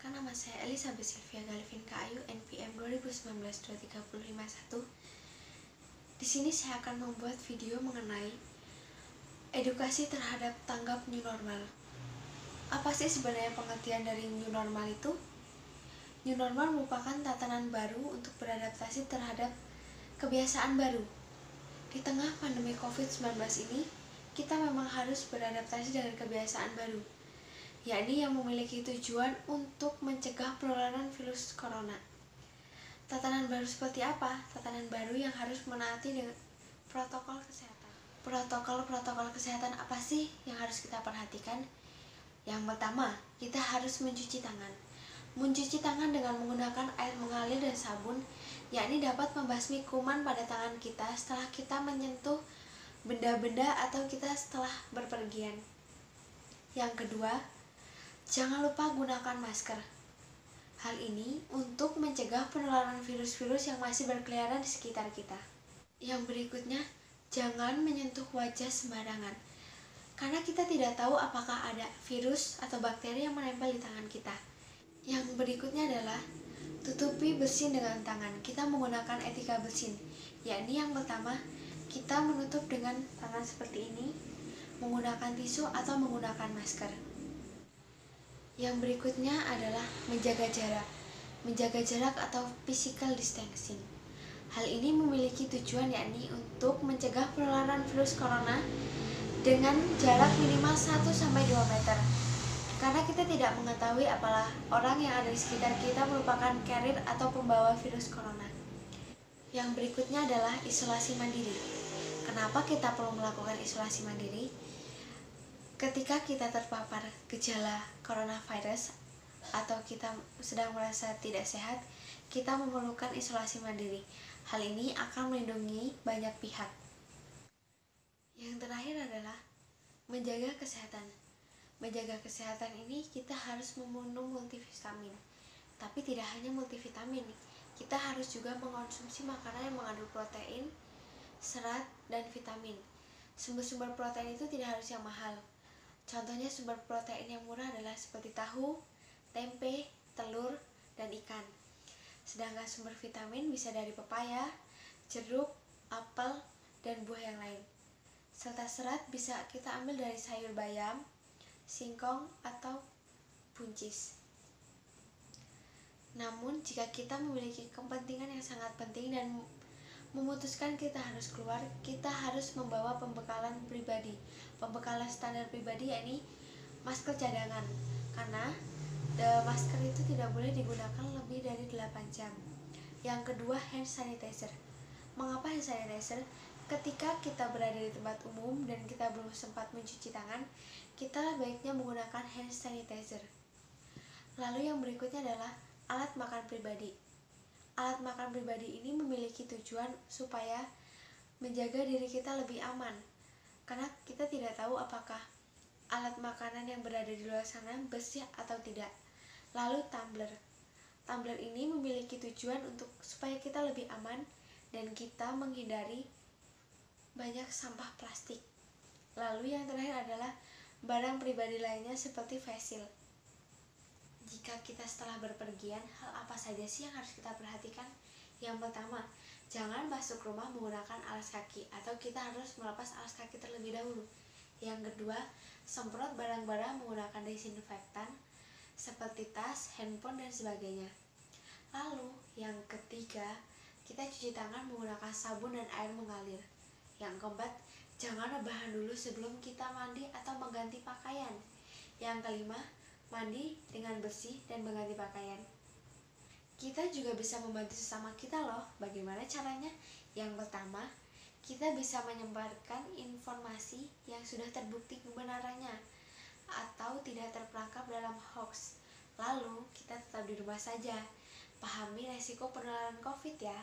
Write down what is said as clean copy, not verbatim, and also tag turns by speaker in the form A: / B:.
A: Perkenalkan, nama saya Elizabeth Sylvia Galvinka Ayu, NPM 2019-23051. Di sini saya akan membuat video mengenai edukasi terhadap tanggap new normal. Apa sih sebenarnya pengertian dari new normal itu? New normal merupakan tatanan baru untuk beradaptasi terhadap kebiasaan baru. Di tengah pandemi COVID-19 ini, kita memang harus beradaptasi dengan kebiasaan baru, yakni yang memiliki tujuan untuk mencegah penularan virus corona. Tatanan baru seperti apa? Tatanan baru yang harus menaati dengan protokol kesehatan. Protokol kesehatan apa sih yang harus kita perhatikan? Yang pertama, kita harus mencuci tangan. Mencuci tangan dengan menggunakan air mengalir dan sabun, yakni dapat membasmi kuman pada tangan kita setelah kita menyentuh benda-benda atau kita setelah berpergian. Yang kedua, jangan lupa gunakan masker. Hal ini untuk mencegah penularan virus-virus yang masih berkeliaran di sekitar kita. Yang berikutnya, jangan menyentuh wajah sembarangan, karena kita tidak tahu apakah ada virus atau bakteri yang menempel di tangan kita. Yang berikutnya adalah tutupi bersin dengan tangan. Kita menggunakan etika bersin, yakni yang pertama, kita menutup dengan tangan seperti ini, menggunakan tisu atau menggunakan masker. Yang berikutnya adalah menjaga jarak. Menjaga jarak atau physical distancing. Hal ini memiliki tujuan yakni untuk mencegah penularan virus corona dengan jarak minimal 1-2 meter. Karena kita tidak mengetahui apakah orang yang ada di sekitar kita merupakan carrier atau pembawa virus corona. Yang berikutnya adalah isolasi mandiri. Kenapa kita perlu melakukan isolasi mandiri? Ketika kita terpapar gejala coronavirus atau kita sedang merasa tidak sehat, kita memerlukan isolasi mandiri. Hal ini akan melindungi banyak pihak. Yang terakhir adalah menjaga kesehatan. Menjaga kesehatan ini kita harus meminum multivitamin. Tapi tidak hanya multivitamin, kita harus juga mengkonsumsi makanan yang mengandung protein, serat, dan vitamin. Sumber-sumber protein itu tidak harus yang mahal. Contohnya sumber protein yang murah adalah seperti tahu, tempe, telur, dan ikan. Sedangkan sumber vitamin bisa dari pepaya, jeruk, apel, dan buah yang lain. Serta serat bisa kita ambil dari sayur bayam, singkong, atau buncis. Namun, jika kita memiliki kepentingan yang sangat penting dan memutuskan kita harus keluar, kita harus membawa pembekalan pribadi. Pembekalan standar pribadi yakni masker cadangan, karena masker itu tidak boleh digunakan lebih dari 8 jam. Yang kedua, hand sanitizer. Mengapa hand sanitizer? Ketika kita berada di tempat umum dan kita belum sempat mencuci tangan, kita baiknya menggunakan hand sanitizer. Lalu yang berikutnya adalah alat makan pribadi. Alat makan pribadi ini memiliki tujuan supaya menjaga diri kita lebih aman, karena kita tidak tahu apakah alat makanan yang berada di luar sana bersih atau tidak. Lalu tumbler. Tumbler ini memiliki tujuan untuk supaya kita lebih aman dan kita menghindari banyak sampah plastik. Lalu yang terakhir adalah barang pribadi lainnya seperti face shield. Jika kita setelah berpergian, hal apa saja sih yang harus kita perhatikan? Yang pertama, jangan masuk rumah menggunakan alas kaki atau kita harus melepas alas kaki terlebih dahulu. Yang kedua, semprot barang-barang menggunakan desinfektan seperti tas, handphone, dan sebagainya. Lalu, yang ketiga, kita cuci tangan menggunakan sabun dan air mengalir. Yang keempat, jangan rebahan dulu sebelum kita mandi atau mengganti pakaian. Yang kelima, mandi dengan bersih dan mengganti pakaian. Kita juga bisa membantu sesama kita loh. Bagaimana caranya? Yang pertama, kita bisa menyebarkan informasi yang sudah terbukti kebenarannya atau tidak terperangkap dalam hoax. Lalu, kita tetap di rumah saja. Pahami resiko penularan COVID ya.